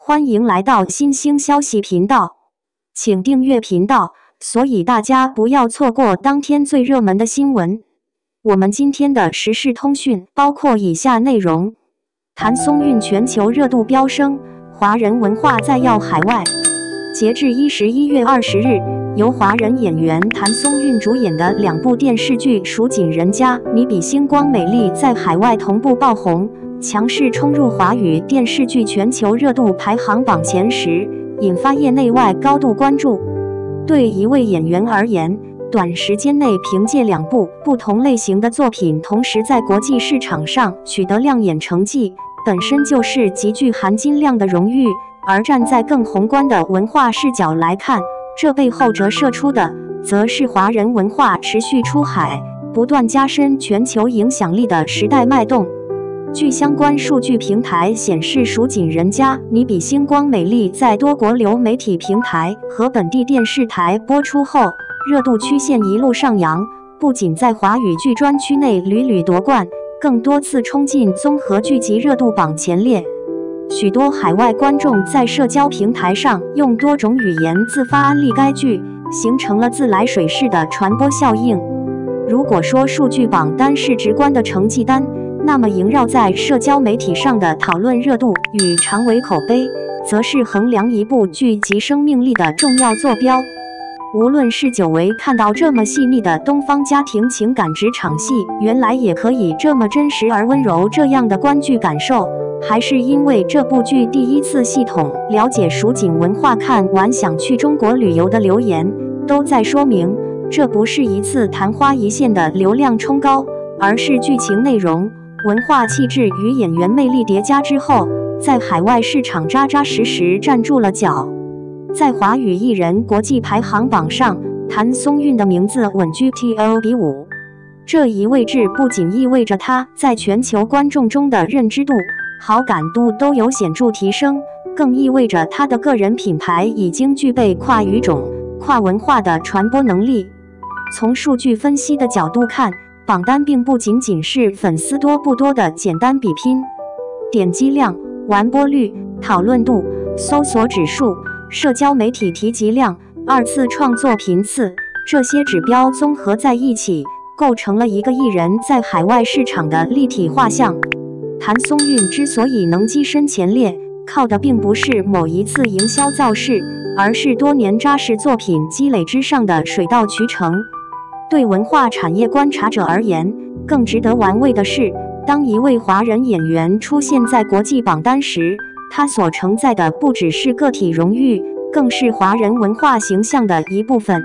歡迎來到新興消息頻道，請訂閱頻道，所以大家不要錯過當天最熱門的新聞。我們今天的時事通訊包括以下內容：譚松韻全球熱度飆升，華人文化再耀海外。截至11月20日，由華人演員譚松韻主演的2部電視劇《蜀錦人家》《你比星光美麗》在海外同步爆紅，強勢衝入華語電視劇全球熱度排行榜前10，引發業內外高度關注。對一位演員而言，短時間內憑借2部不同類型的作品同時在國際市場上取得亮眼成績，本身就是極具含金量的榮譽。而站在更宏觀的文化視角來看，這背後折射出的，則是華人文化持續出海，不斷加深全球影響力的時代脈動。據相關數據平台顯示，《蜀錦人家》《你比星光美麗》在多國流媒體平台和本地電視台播出後，熱度曲線一路上揚，不僅在華語劇專區內屢屢奪冠，更多次衝進綜合劇集熱度榜前列。許多海外觀眾在社交平台上用多種語言自發安利該劇，形成了自來水式的傳播效應。如果說數據榜單是直觀的成績單，那麼縈繞在社交媒體上的討論熱度與長尾口碑，則是衡量一部劇集生命力的重要坐標。無論是久違看到這麼細膩的東方家庭情感職場戲，原來也可以這麼真實而溫柔這樣的觀劇感受，還是因為這部劇第一次系統了解蜀錦文化看完想去中國旅遊的留言，都在說明，這不是一次曇花一現的流量衝高，而是劇情內容、文化氣質與演員魅力疊加之後，在海外市場扎扎實實站住了腳。在華語藝人國際排行榜上，譚松韻的名字穩居 TOP 5。這一位置不僅意味着她在全球觀眾中的認知度、好感度都有顯著提升，更意味着她的個人品牌已經具備跨語種、跨文化的傳播能力。從數據分析的角度看，榜單並不僅僅是粉絲多不多的簡單比拼，點擊量、完播率、討論度、搜索指數、社交媒體提及量、2次創作頻次，這些指標綜合在一起，構成了一個藝人在海外市場的立體畫像。譚松韻之所以能躋身前列，靠的並不是某一次營銷造勢，而是多年扎實作品積累之上的水到渠成。對文化產業觀察者而言，更值得玩味的是，當一位華人演員出現在國際榜單時，他所承載的不只是個體榮譽，更是華人文化形象的一部分。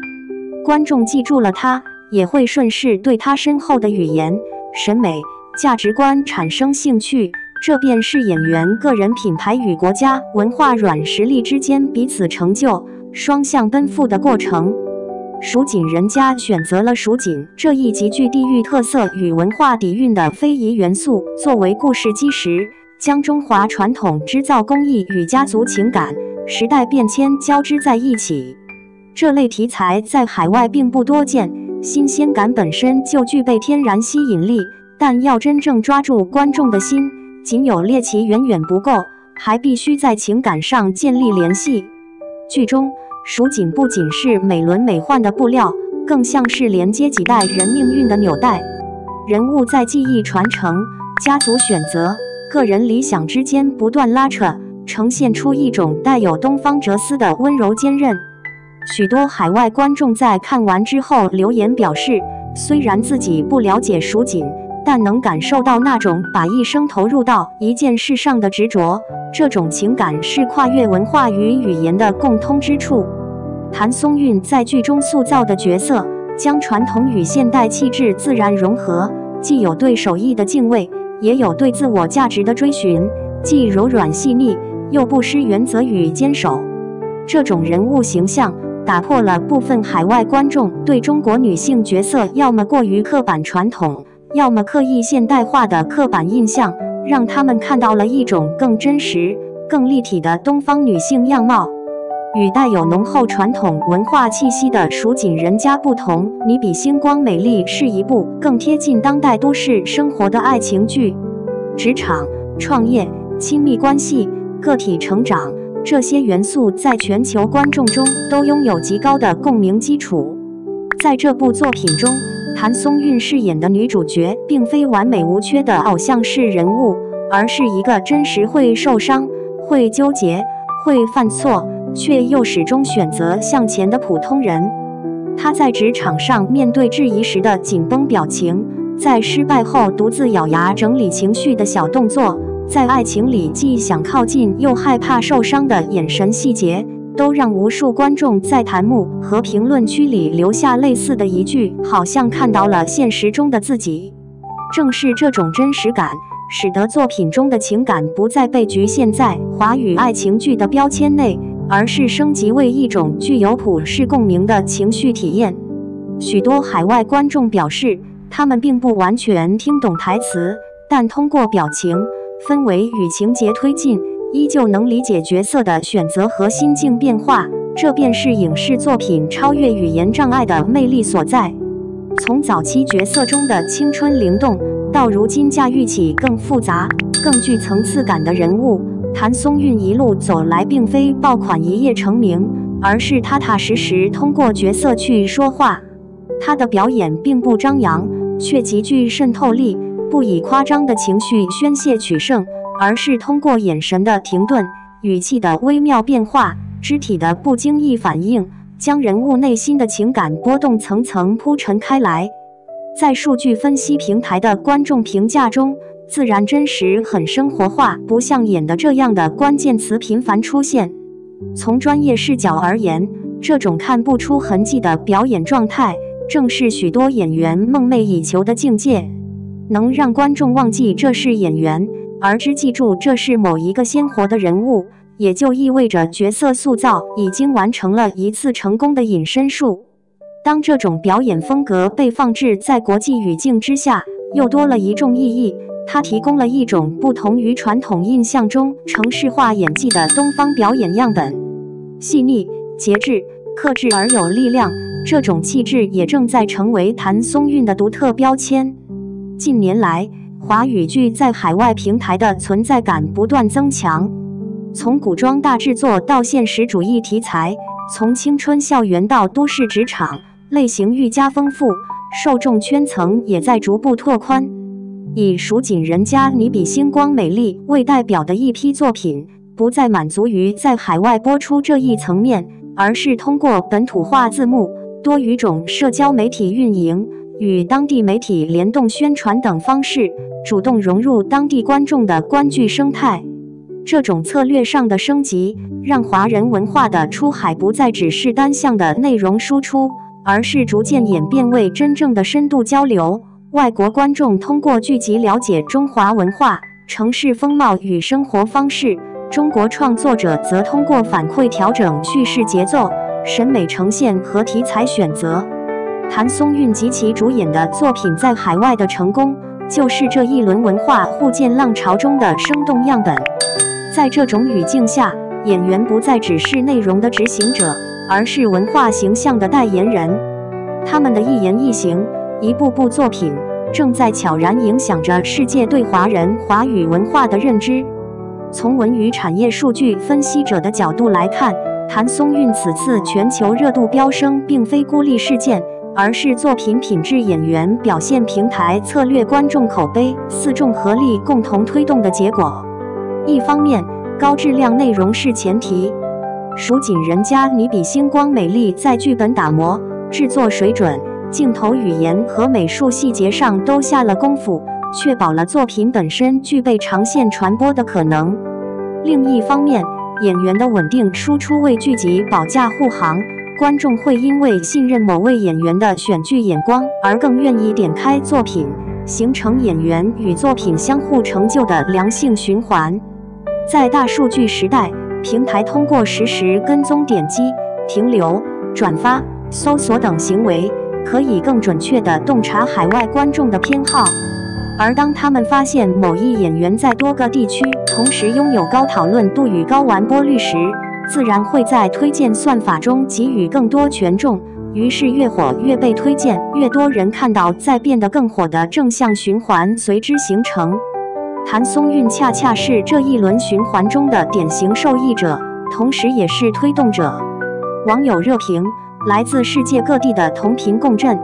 觀眾記住了他，也會順勢對他深厚的語言、審美、價值觀產生興趣，這便是演員個人品牌與國家文化軟實力之間彼此成就、雙向奔赴的過程。蜀錦人家選擇了蜀錦這一極具地域特色與文化底蘊的非遺元素作為故事基石，將中華傳統織造工藝與家族情感、時代變遷交織在一起。這類題材在海外並不多見，新鮮感本身就具備天然吸引力，但要真正抓住觀眾的心，僅有獵奇遠遠不夠，還必須在情感上建立聯繫。劇中，蜀錦不僅是美輪美奐的布料，更像是連接幾代人命運的紐帶。人物在記憶傳承、家族選擇、個人理想之間不斷拉扯，呈現出一種帶有東方哲思的溫柔堅韌。許多海外觀眾在看完之後留言表示，雖然自己不了解蜀錦，但能感受到那種把一生投入到一件事上的執着，這種情感是跨越文化與語言的共通之處。譚松韻在劇中塑造的角色，將傳統與現代氣質自然融合，既有對手藝的敬畏，也有對自我價值的追尋，既柔軟細膩，又不失原則與堅守。這種人物形象打破了部分海外觀眾對中國女性角色要麼過於刻板傳統，要麼刻意現代化的刻板印象，讓他們看到了一種更真實、更立體的東方女性樣貌。與帶有濃厚傳統文化氣息的蜀錦人家不同，《你比星光美麗》是一部更貼近當代都市生活的愛情劇。職場、創業、親密關係、個體成長、這些元素在全球觀眾中都擁有極高的共鳴基礎。在這部作品中，譚松韻飾演的女主角並非完美無缺的偶像式人物，而是一個真實會受傷、會糾結、會犯錯，卻又始終選擇向前的普通人。她在職場上面對質疑時的緊繃表情，在失敗後獨自咬牙整理情緒的小動作，在愛情裡既想靠近又害怕受傷的眼神細節，都讓無數觀眾在彈幕和評論區裡留下類似的一句，好像看到了現實中的自己。正是這種真實感，使得作品中的情感不再被局限在華語愛情劇的標籤內，而是升級為一種具有普世共鳴的情緒體驗。許多海外觀眾表示，他們並不完全聽懂台詞，但通過表情、氛圍與情節推進，依舊能理解角色的選擇和心境變化。這便是影視作品超越語言障礙的魅力所在。從早期角色中的青春靈動，到如今駕馭起更複雜、更具層次感的人物，譚松韻一路走來並非爆款一夜成名，而是踏踏實實通過角色去說話。她的表演並不張揚，卻極具滲透力，不以誇張的情緒宣洩取勝，而是通過眼神的停頓、語氣的微妙變化、肢體的不經意反應，將人物內心的情感波動層層鋪陳開來。在數據分析平台的觀眾評價中，自然真實很生活化，不像演的這樣的關鍵詞頻繁出現。從專業視角而言，這種看不出痕跡的表演狀態，正是許多演員夢寐以求的境界。能讓觀眾忘記這是演員，而只記住這是某一個鮮活的人物，也就意味着角色塑造已經完成了一次成功的隱身術。當這種表演風格被放置在國際語境之下，又多了一重意義。它提供了一種不同於傳統印象中程式化演技的東方表演樣本，細膩、節制、克制而有力量。這種氣質也正在成為譚松韻的獨特標籤。近年來，華語劇在海外平台的存在感不斷增強，從古裝大制作到現實主義題材，從青春校園到都市職場，類型愈加豐富，受眾圈層也在逐步拓寬。以蜀錦人家你比星光美麗為代表的一批作品，不再滿足於在海外播出這一層面，而是通過本土化字幕、多語種社交媒體運營、與當地媒體聯動宣傳等方式，主動融入當地觀眾的觀劇生態。這種策略上的升級，讓華人文化的出海不再只是單向的內容輸出，而是逐漸演變為真正的深度交流。外國觀眾通過劇集了解中華文化、城市風貌與生活方式，中國創作者則通過反饋調整敘事節奏、審美呈現和題材選擇。譚松韻及其主演的作品在海外的成功，就是這一輪文化互鑑浪潮中的生動樣本。在這種語境下，演員不再只是內容的執行者，而是文化形象的代言人。他們的一言一行、一部部作品，正在悄然影響着世界對華人華語文化的認知。從文娛產業數據分析者的角度來看，譚松韻此次全球熱度飆升並非孤立事件，而是作品品質、演員表現、平台策略、觀眾口碑四眾合力共同推動的結果。一方面，高質量內容是前提，蜀錦人家你比星光美麗在劇本打磨、製作水準、鏡頭語言和美術細節上都下了功夫，確保了作品本身具備長線傳播的可能。另一方面，演員的穩定輸出為劇集保駕護航，觀眾會因為信任某位演員的選劇眼光而更願意點開作品，形成演員與作品相互成就的良性循環。在大數據時代，平台通過實時跟蹤點擊、停留、轉發、搜索等行為，可以更準確地洞察海外觀眾的偏好。而當他們發現某一演員在多個地區同時擁有高討論度與高完播率時，自然會在推薦算法中給予更多權重，於是越火越被推薦，越多人看到，再變得更火的正向循環隨之形成。譚松韻恰恰是這一輪循環中的典型受益者，同時也是推動者。網友熱評：來自世界各地的同頻共振。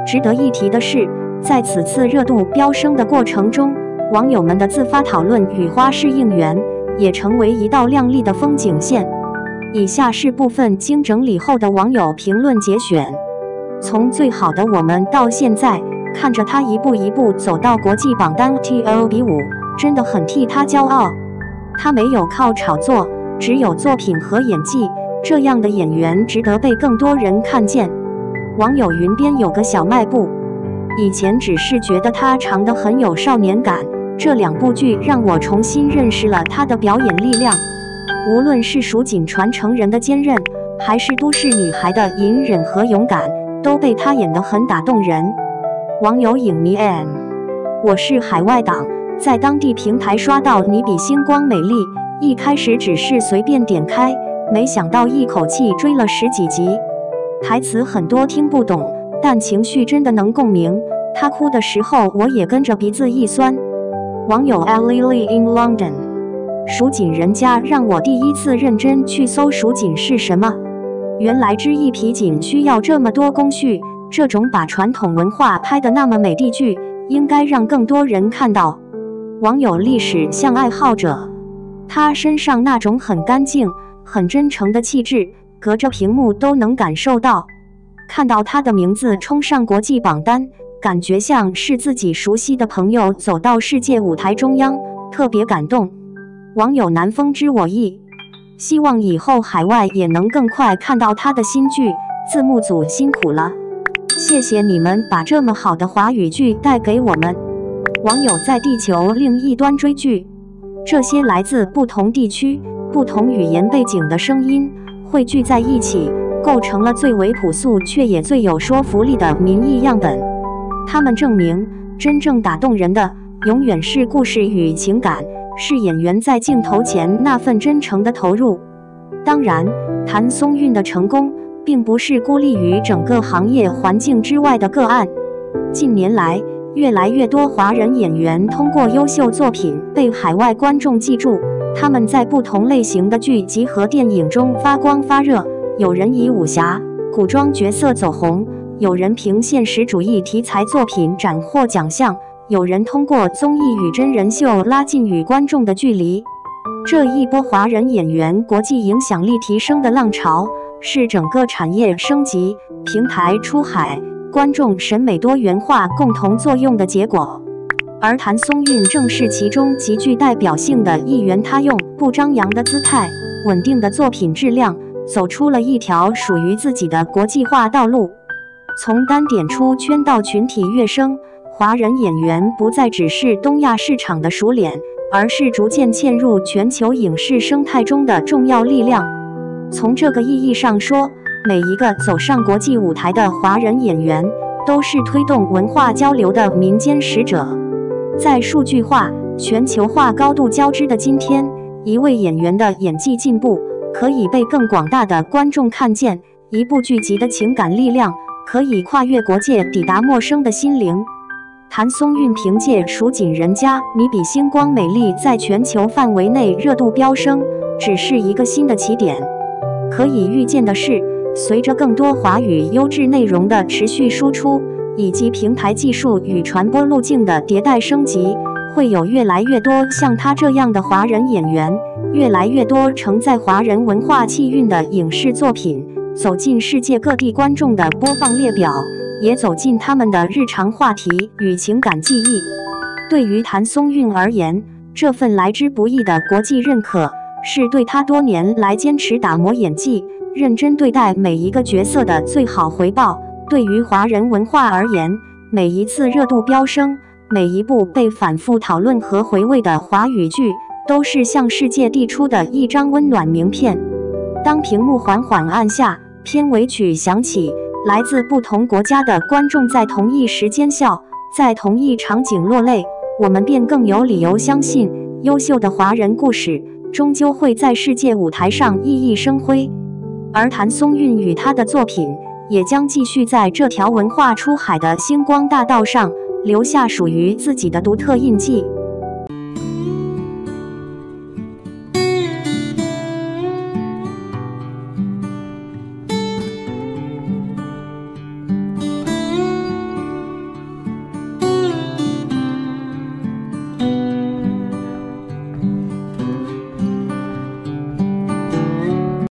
值得一提的是，在此次熱度飆升的過程中，網友們的自發討論與花式應援也成為一道亮麗的風景線。以下是部分經整理後的網友評論節選：從最好的我們到現在，看着他一步一步走到國際榜單 TOP5，真的很替他骄傲。他沒有靠炒作，只有作品和演技，這樣的演員值得被更多人看見。網友雲邊有個小賣部，以前只是覺得他長得很有少年感，這2部劇讓我重新認識了他的表演力量。無論是蜀錦傳承人的堅韌，還是都市女孩的隱忍和勇敢，都被他演得很打動人。網友影迷 M， 我是海外黨，在當地平台刷到你比星光美麗，一開始只是隨便點開，沒想到一口氣追了10幾集。台詞很多聽不懂，但情緒真的能共鳴，他哭的時候我也跟着鼻子一酸。網友 Lily in London， 蜀錦人家讓我第一次認真去搜蜀錦是什麼，原來織一匹錦需要這麼多工序，這種把傳統文化拍得那麼美的劇，應該讓更多人看到。網友歷史像愛好者，他身上那種很乾淨、很真誠的氣質，隔着屏幕都能感受到。看到他的名字衝上國際榜單，感覺像是自己熟悉的朋友走到世界舞台中央，特別感動。網友南風知我意，希望以後海外也能更快看到他的新劇，字幕組辛苦了，謝謝你們把這麼好的華語劇帶給我們。網友在地球另一端追劇，這些來自不同地區、不同語言背景的聲音匯聚在一起，構成了最為樸素卻也最有說服力的民意樣本。他們證明，真正打動人的永遠是故事與情感，是演員在鏡頭前那份真誠的投入。當然，譚松韻的成功並不是孤立於整個行業環境之外的個案。近年來，越來越多華人演員通過優秀作品被海外觀眾記住，他們在不同類型的劇集和電影中發光發熱，有人以武俠、古裝角色走紅，有人憑現實主義題材作品斬獲獎項，有人通過綜藝與真人秀拉近與觀眾的距離。這一波華人演員國際影響力提升的浪潮，是整個產業升級、平台出海、觀眾審美多元化共同作用的結果。而譚松韻正是其中極具代表性的一員，他用不張揚的姿態、穩定的作品質量，走出了一條屬於自己的國際化道路。從單點出圈到群體躍升，華人演員不再只是東亞市場的熟臉，而是逐漸嵌入全球影視生態中的重要力量。從這個意義上說，每一個走上國際舞台的華人演員，都是推動文化交流的民間使者。在數據化、全球化高度交織的今天，一位演員的演技進步，可以被更廣大的觀眾看見；一部劇集的情感力量，可以跨越國界抵達陌生的心靈。譚松韻憑借《蜀錦人家》你比星光美麗在全球範圍內熱度飆升，只是一個新的起點。可以預見的是，隨着更多華語優質內容的持續輸出，以及平台技術與傳播路徑的迭代升級，會有越來越多像他這樣的華人演員，越來越多承載華人文化氣韻的影視作品，走進世界各地觀眾的播放列表，也走進他們的日常話題與情感記憶。對於譚松韻而言，這份來之不易的國際認可，是對他多年來堅持打磨演技、認真對待每一個角色的最好回報。對於華人文化而言，每一次熱度飆升，每一部被反覆討論和回味的華語劇，都是向世界遞出的一張溫暖名片。當屏幕緩緩暗下，片尾曲響起，來自不同國家的觀眾在同一時間笑，在同一場景落淚，我們便更有理由相信，優秀的華人故事終究會在世界舞台上熠熠生輝。而譚松韻與他的作品，也將繼續在這條文化出海的星光大道上，留下屬於自己的獨特印記。